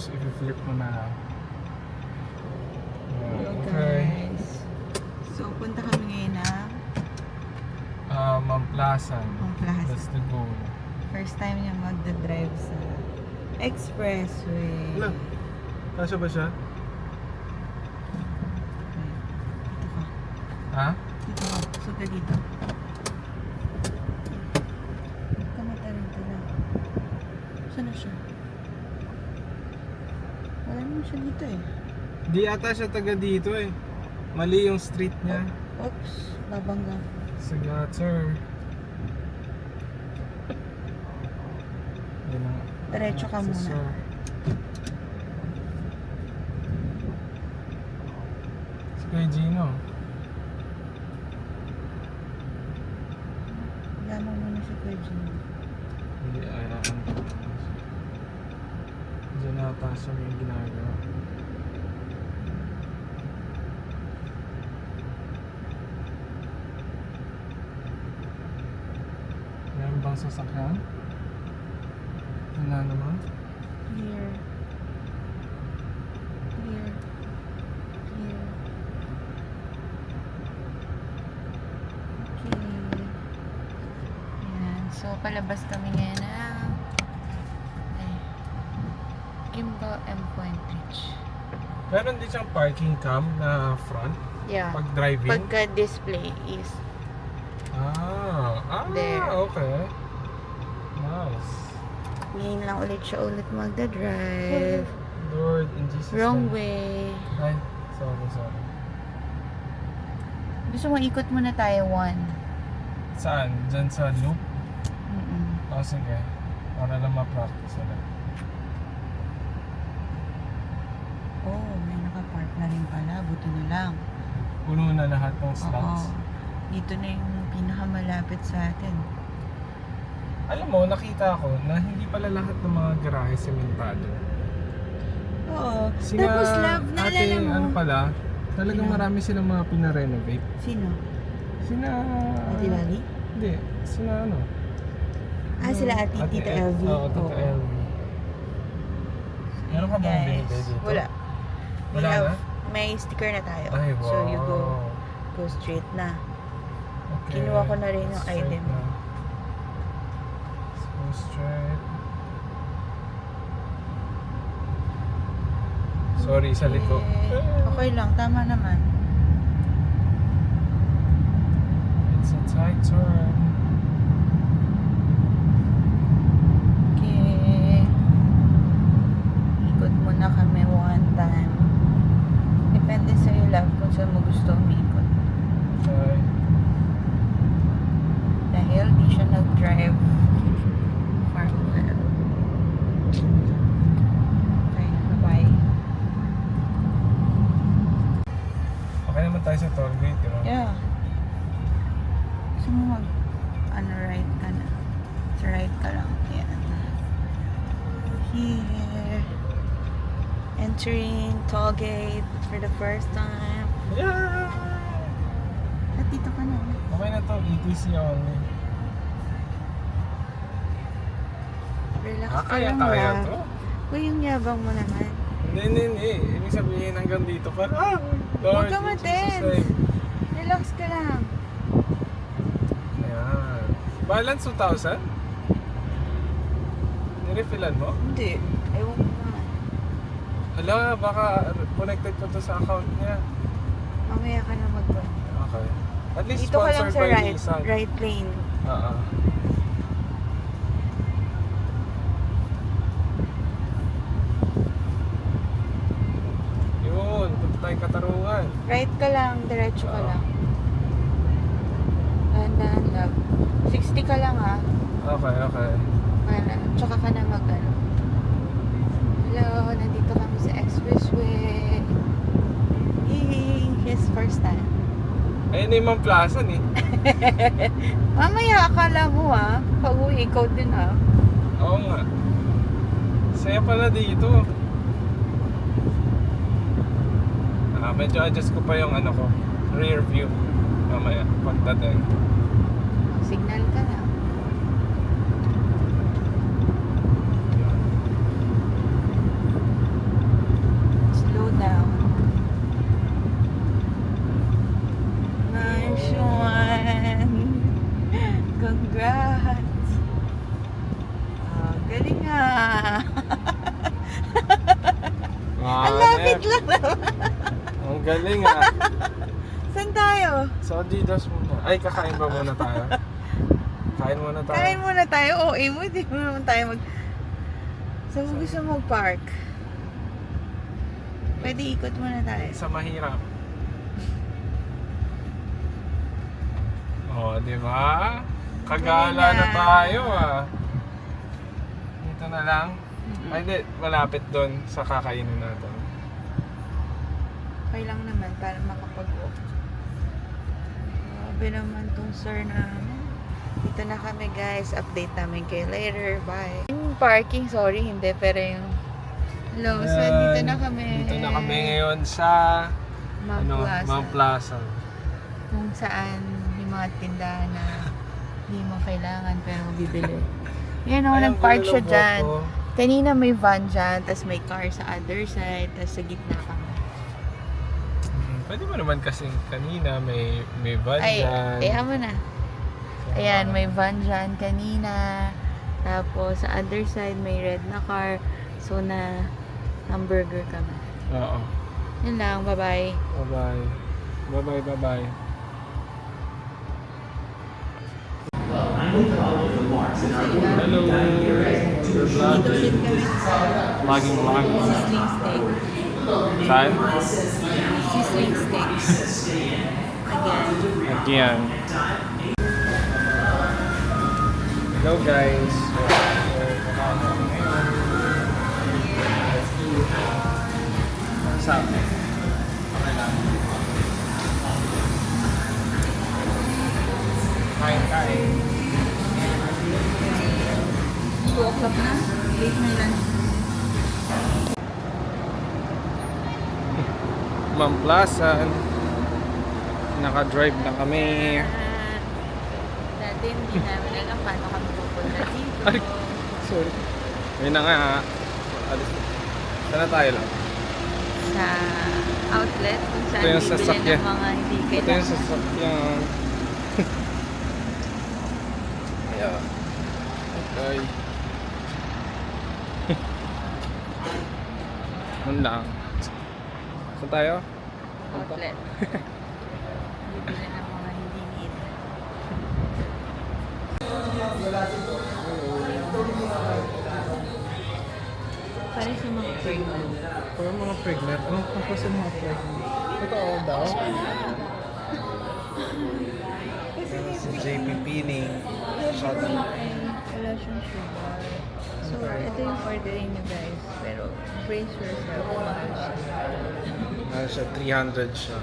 Tapos i-flip mo na. Hello Okay. guys. So punta kami ngayon na Mamplasan. Mamplasan. That's the goal. first time niya magdadrive sa expressway. Wala. Kasya ba siya? Dito ka. Ha? Dito ka. So ka dito. Kamata-rito lang. Saan na siya? Wala naman siya dito eh. Di ata siya taga dito eh. Mali yung street niya. Oops, babangga. Sige, sir. Yan ang- Diretso ka si muna. sir. Si Kuya Gino. Lamang muna si Kuya Gino. Hindi, ayaw ko. Diyan ata siya may ginagawa. Meron bang sasakyan? Wala naman. Clear. Clear. Clear. Okay. Yan. So, palabas kami ngayon na Gimba M. Point Beach. Meron din siyang parking cam na front Yeah. pag driving. Pagka-display is there. Okay. Nice. ngayon lang ulit siya magda-drive. Lord, in Jesus' Wrong name. way. Ay, sorry. Gusto mo ikot muna tayo one. Saan? Diyan sa loop? Mm-mm. Oh, sige. Para lang ma-practice ulit. Oh, may nakapark na rin pala. Buti na lang. Puno na lahat ng Oo. slots. Dito na yung pinakamalapit sa atin. Alam mo, nakita ko na hindi pala lahat ng mga garahe sementado. Oo. Sina Tapos love, naalala ate, mo. ano pala, talagang Sino? marami silang mga pinarenovate. Sino? Sina... Ate Lali? Hindi, sina ano? Ah, sila ate Tita LV. Oo, Tita LV. Meron ka bang Guys, binigay dito? wala. Wala We have- na? May sticker na tayo. Ay, wow. So you go straight na. Okay. Kinuha ko na rin yung Straight item. na. Let's go straight. Sorry, sa liko. Okay lang, tama naman. It's a tight turn. Okay. Ikot muna kami one time. Depende sa iyo, love, kung saan mo gusto umikot. Okay. Dahil di siya nag-drive for a while. Okay, bye-bye. Okay naman tayo sa toll gate, di ba? Yeah. Gusto mo right ka na. Sa right ka lang. Yan. Here. Entering toll gate for the first time. Yeah! At dito ka na. Okay na to, ETC only. Relax ka Kaya lang, kaya love. to? Uy, yung yabang mo naman. Hindi. Ibig sabihin hanggang dito pa. Lord, Huwag ka in Jesus' ma-tense. name. Relax ka lang. Ayan. Balance 2,000? Nirefillan mo? Hindi. Ewan ko naman. Hala, baka connected pa to sa account niya. Mamaya ka na mag-point. Okay. At least Dito ka lang sponsored sa by right. Nissan. Right lane. Oo. Yun, punta tayong Katarungan. Right ka lang. Diretso ka Oo. lang. Dahan-dahan, love. 60 ka lang, ha? Okay. Tsaka ka na mag-ano. Hello, nandito kami sa expressway. Yay! His first time. Ayun na yung Mamplasan eh. Mamaya, akala mo, ha? Pag-uwi, ikaw din, ha? Oo nga. Saya pala dito. Medyo adjust ko pa yung ano ko, rear view. Mamaya, pagdating. Signal ka na. Galing ah. Saan tayo? Sa Adidas muna. Ay, kakain ba muna tayo? Kain muna tayo. Kain muna tayo. OA mo, hindi mo naman tayo mag... Saan mo gusto mag-park? Pwede ikot muna tayo. Sa mahirap. Oh, di ba? Kagala Galing na ah. tayo ah. Dito na lang. Ay, di. Malapit doon sa kakainin natin. Okay lang naman para makapag-off. Grabe naman tong sir namin. Dito na kami guys. Update namin kayo later. Bye. Yung parking, sorry, hindi. Pero yung... Hello, so dito na kami. Dito na kami ngayon sa Mount Plaza. Mount Plaza. Kung saan yung mga tindahan na hindi mo kailangan pero bibili. Yan o, Ay, ang nag-park gulo siya ng dyan. buhok ko. Kanina may van dyan, tas may car sa other side, tas sa gitna kami. Pwede mo naman kasi kanina may van Ay, dyan. mo na. Ayan, may van dyan kanina. Tapos sa other side may red na car. So na hamburger kami. Oo. Yun lang, bye-bye. Bye-bye. Bye-bye, bye-bye. Hello. Dito ulit kami sa Vlogging. Sizzling Steak. Saan? Sizzling Steak. Again. Again. Hello guys. What's up? Okay lang. Kain. 2 o'clock na. Late na lunch. Mount Plaza. Naka-drive na kami. Dati hindi namin alam paano kami pupunta dito. Ay, sorry. Yun na nga. Alis. Sana tayo lang. Sa outlet kung saan Ito yung bibili sasakyan. ng mga hindi Ito yung kailangan. sasakyan. Yeah. Okay. Yun lang. Saan tayo? Outlet. Bibili ng mga hindi need. Para sa mga pregnant. Para mga pregnant. Anong kapos sa mga pregnant? Totoo daw? Si JP Pining. Shout out. Wala siyang sugar. So, ito yung ordering niyo guys. Pero, brace yourself. Mahal siya. Ano siya? 300 siya.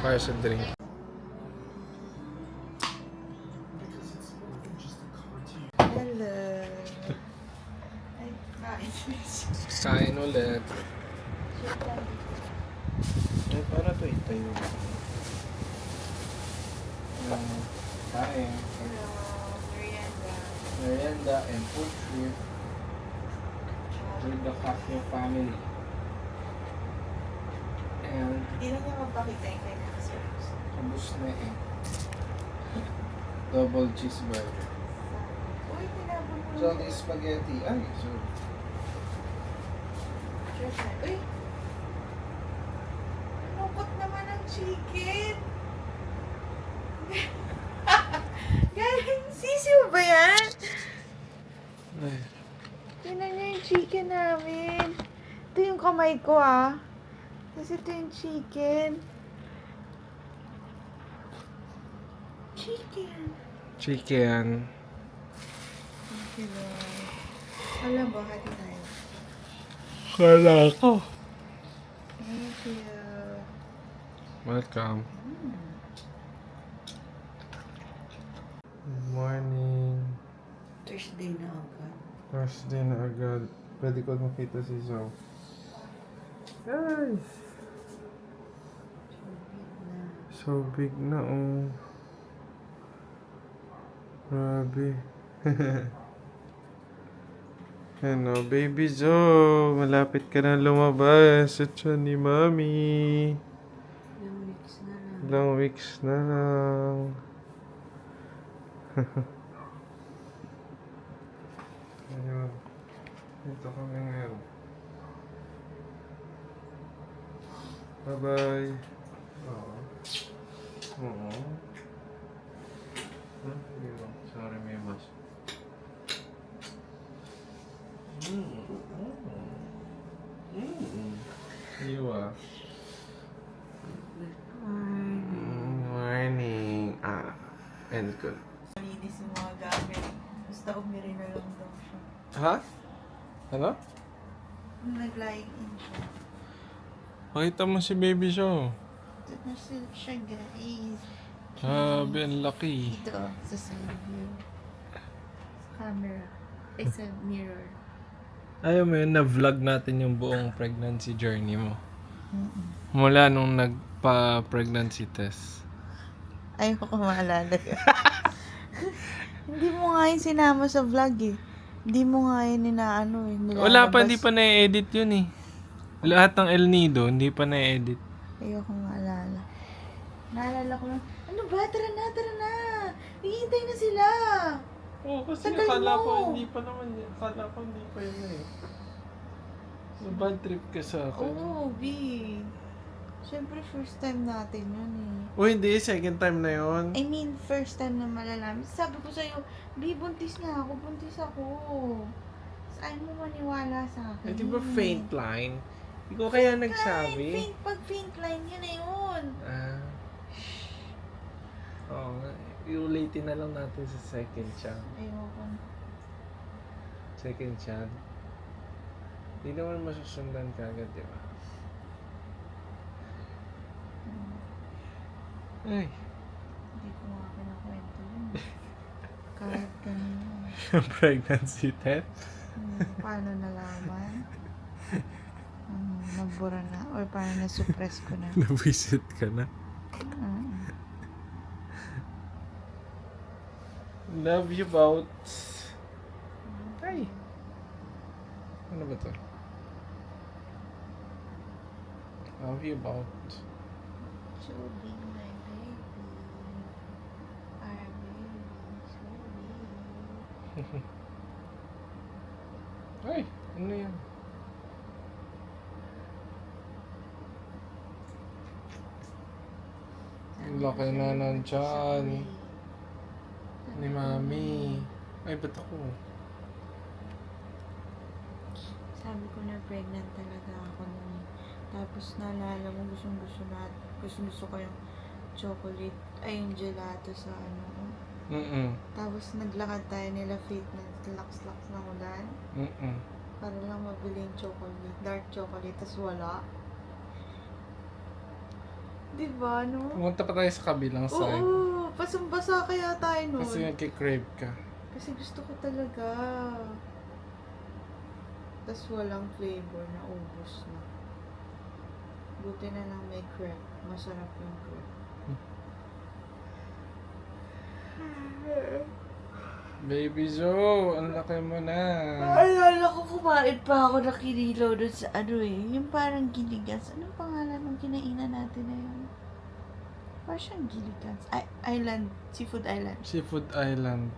Para sa drink. Hello. Ay, kain. Kain ulit. Ay, para to itayo. Kain. Hello. Merienda. Merienda and food trip with the Casio family. And Hindi na niya magpakita yung kay service. kabus na eh. Double cheeseburger. Uy, tinapon mo. Salty spaghetti. Ay, sorry. Uy! Lungkot naman ang chicken! Galing, sisiw ba yan? Ay. Tingnan niyo yung chicken namin. Ito yung kamay ko ah. Tapos ito yung chicken. Chicken. Chicken. Thank you, Lord. Alam ba, hati tayo. Kala ko. Thank you. Welcome. Good morning. Thursday na agad. Thursday na agad. Pwede ko makita si Zoe. Ay! So big na oh. Grabe. Ano, baby Zoe, malapit ka na lumabas sa tiyan ni Mami. Ilang weeks na lang. Ilang weeks na lang. Ayun. Dito kami ngayon. Bye-bye. Oo. Oo. Sorry, may mas. You ah. Morning. And good. Malinis yung mga gamit. Basta umiri na lang daw siya. Ha? Ano? Nag-lying in siya. Pakita mo si baby show. Ito na siya, guys. Grabe, ang laki. Ito, sa side view. Sa camera. Ay, sa mirror. Ayaw mo yun, na-vlog natin yung buong pregnancy journey mo. Mula nung nagpa-pregnancy test. Ayaw ko maalala. Hindi mo nga yun sinama sa vlog eh. Hindi mo nga yun inaano eh. Nilalabas. Wala pa, hindi pa na-edit yun eh. Lahat ng El Nido, hindi pa na-edit. Ayaw ko maalala. Naalala ko lang, ano ba? Tara na, tara na. Hihintay na sila. Oo, kasi Tagal akala mo. ko hindi pa naman yun. Akala ko hindi pa yun eh. So, bad trip ka sa akin. Oo, B. Siyempre, first time natin yun eh. O hindi, second time na yun. I mean, first time na malalaman. Sabi ko sa'yo, B, buntis nga ako, buntis ako. Saan mo maniwala sa akin? Eh, di ba faint line? Hindi ko kaya nagsabi. Pag faint line, yun na yun. Oo nga. Iulitin na lang natin sa second child. Ayoko na. Second child. Hindi naman masusundan ka agad, di ba? Ay. Hindi ko nga kinakwento yun. Kahit kanina. Pregnancy test? Paano nalaman? Nagbura na? Or paano na-suppress ko na? Na-visit ka na? Love you both. Ay. Ano ba to? Love you both. She'll be my baby. Our baby. She'll be. Ay, ano yan? Ang laki na ng tiyan. Ni Mami. Ay, ba't ako? Sabi ko na pregnant talaga ako nun. Tapos naalala mo gusto ko yung chocolate, ay yung gelato sa ano. Tapos naglakad tayo nila fitness, laks-laks ng ulan. Para lang mabili yung chocolate, dark chocolate, tas wala. Diba, no? Pumunta pa tayo sa kabilang side. Oo, basang-basa kaya tayo nun. Kasi nagkikrave ka. Kasi gusto ko talaga. Tas walang flavor na ubos na. Buti na lang may crepe. Masarap yung crepe. Baby Joe, ang laki mo na. Alala ko, kumain pa ako na kinilaw dun sa ano eh. Yung parang giligans. Anong pangalan ng kinainan natin na yun? Parang siyang giligans. Island. Seafood Island. Seafood Island.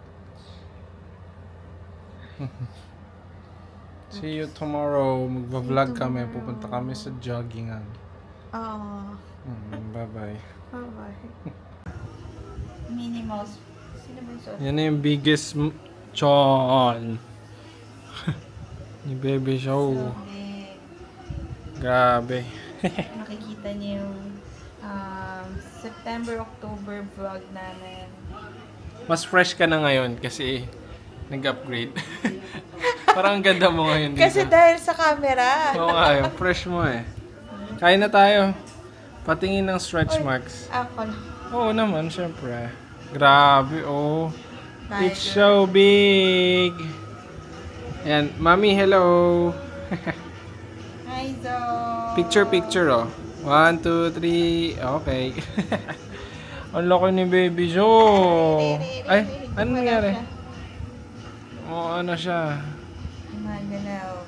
See you tomorrow. Magva-vlog kami. Pupunta kami sa joggingan. Bye-bye. Bye-bye. Minnie Mouse. Sino ba yung sauce? Yan na yung biggest chon. Ni Baby Show. So big. Grabe. Nakikita niyo yung September-October vlog namin. Mas fresh ka na ngayon kasi nag-upgrade. Parang ang ganda mo ngayon dito. Kasi dahil sa camera. Oo nga, yung fresh mo eh. Kain na tayo. Patingin ng stretch marks. Ako lang. Oo naman, syempre. Grabe, oh. Tiger. It's so big. Ayan, Mami, hello. Hi, Zo. Picture, oh. 1, 2, 3. Okay. Ang laki ni Baby Joe. Ay, ano nangyari? Oo, ano siya?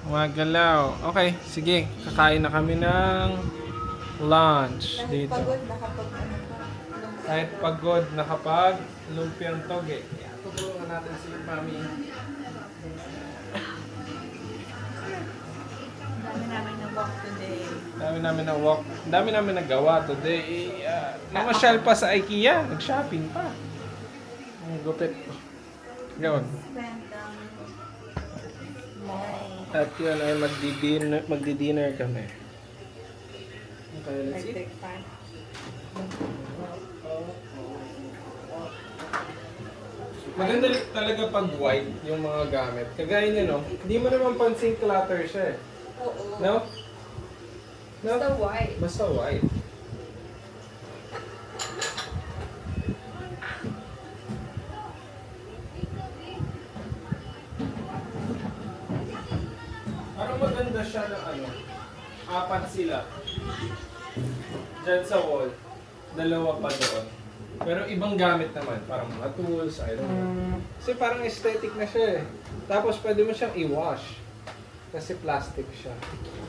Magalaw. Okay, sige. Kakain na kami ng lunch dito. Pagod, nakapag ano pa. Kahit pagod, nakapag lumpiang toge. Tutulungan natin si Mami. Dami namin ng walk today. Dami namin na walk. Dami namin nagawa today. Namasyal pa sa IKEA. Nag-shopping pa. Ang gupit. Yun. Spend more. At yun ay magdi-dinner kami. Okay, let's eat. Take time. Maganda talaga pag white yung mga gamit. Kagaya niya, no? Hindi mo naman pansin clutter siya eh. Oo. No? No? Basta white. Basta white. Parang maganda siya na ano, apat sila. Diyan sa wall, dalawa pa doon. Pero ibang gamit naman, parang mga tools, I don't know. Kasi parang aesthetic na siya eh. Tapos pwede mo siyang i-wash. Kasi plastic siya.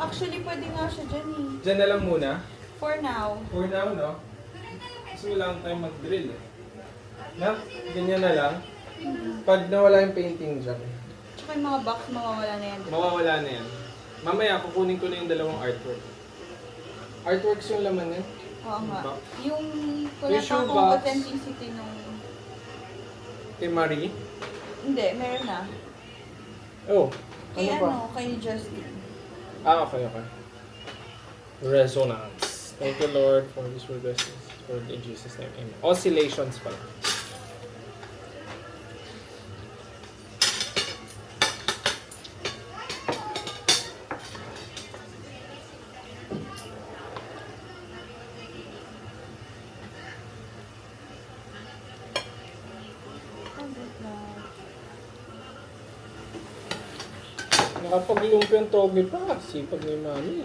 Actually, pwede nga siya dyan eh. Diyan na lang muna. For now. For now, no? Kasi wala akong time mag-drill eh. Na? Ganyan na lang. Pag nawala yung painting dyan, Tsaka yung mga box, mawawala na yan. Diba? mawawala na yan. Mamaya, kukunin ko na yung dalawang artwork. Artworks yung laman yan. Oo nga. Box. Yung wala Yung pa shoe akong box. authenticity nung... Kay Marie. Hindi, meron na. Oh, Kay ano pa? kay Justin. Ah, okay, okay. Resonance. Thank you, Lord, for this blessings. For in Jesus' name, amen. Oscillations pala. Nakapag-lumpi ang toge pa. Sipag ni Mami.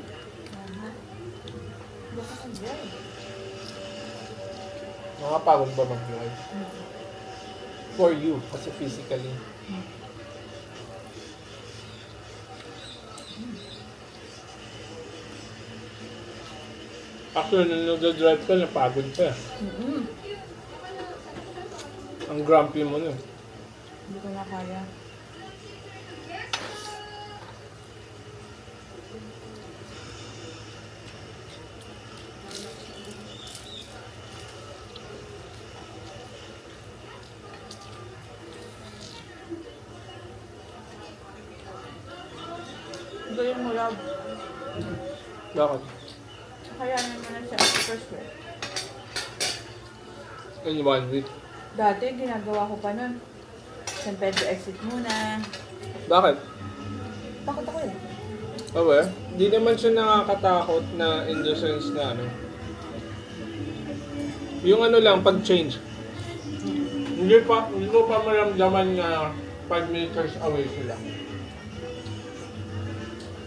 Nakapagod ba mag-vlog? For you, kasi physically. Actually, nung nag-drive ka, napagod ka. Ang grumpy mo nun. Hindi ko na kaya. Gawin mo love. Bakit? Kaya naman na siya first week. In 1 week. Dati, ginagawa ko pa nun. San Pedro exit muna. Bakit? Takot ako eh. Okay. Di naman siya nakakatakot na in the sense na ano. Yung ano lang, pag-change. Hindi ko pa maramdaman na 5 meters away sila.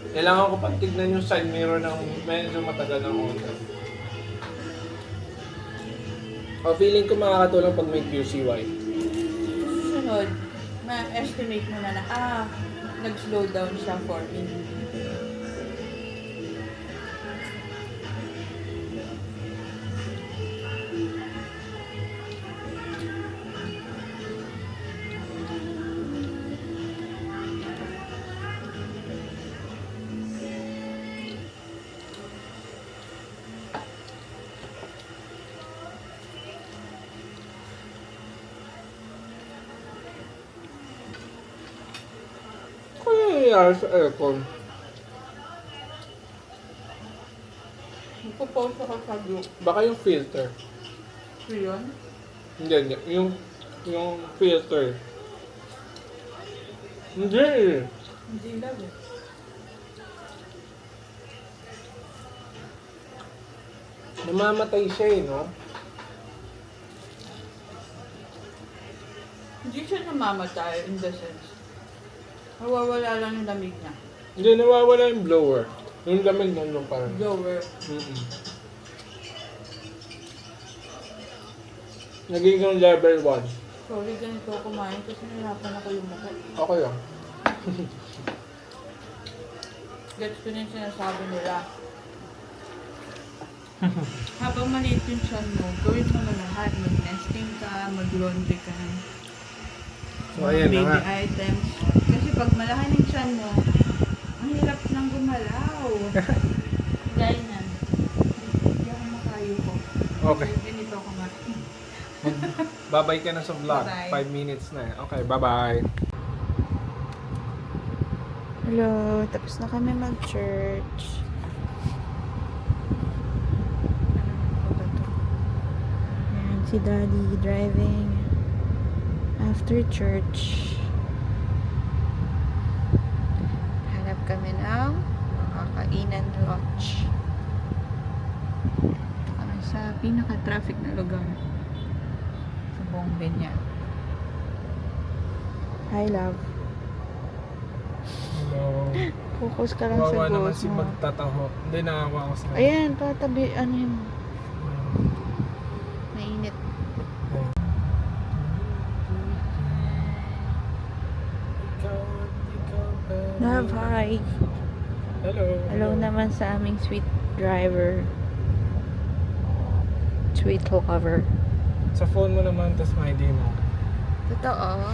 Kailangan ko pa tignan yung side mirror ng medyo matagal ng Honda. O feeling ko makakatulong pag may QCY. Susunod, ma-estimate mo na nag-slow down siya for me. Kaya nangyayari sa aircon? Magpo-post ako sa group. Baka yung filter. So yun? Hindi. Yung filter. Hindi. Hindi lang eh. Namamatay siya eh, no? Hindi siya namamatay in the sense. Nawawala lang yung lamig niya. Hindi, nawawala yung blower. Yung lamig nandun parang. Blower. Nagiging level 1. Sorry, ganito ako kumain kasi nahirapan ako yung mukha. Okay lang. Gets ko na yung sinasabi nila. Habang maliit yung tiyan mo, gawin mo na lahat. Mag-nesting ka, mag-laundry ka. So, ayan na Baby nga. items. Kasi pag malaki ng tiyan mo, ang hirap nang gumalaw. Gaya na. Okay. Ganito ako nga. Babay ka na sa vlog. Bye-bye. 5 minutes na. Okay, bye-bye. Hello, tapos na kami mag-church. Ano ba to? Ayan, si Daddy driving after church. Hanap kami ng makakainan lunch. Ito kami sa pinaka-traffic na lugar sa buong Binyan. Hi, love. Hello. Focus ka lang sa Wawa naman goals si mo. magtataho. Hindi, nakawa ko sa Ayan, tatabi, ano yun? Mainit. Love, hi. Hello. Hello naman sa aming sweet driver. Sweet lover. Sa phone mo naman, tas may ID mo. Totoo.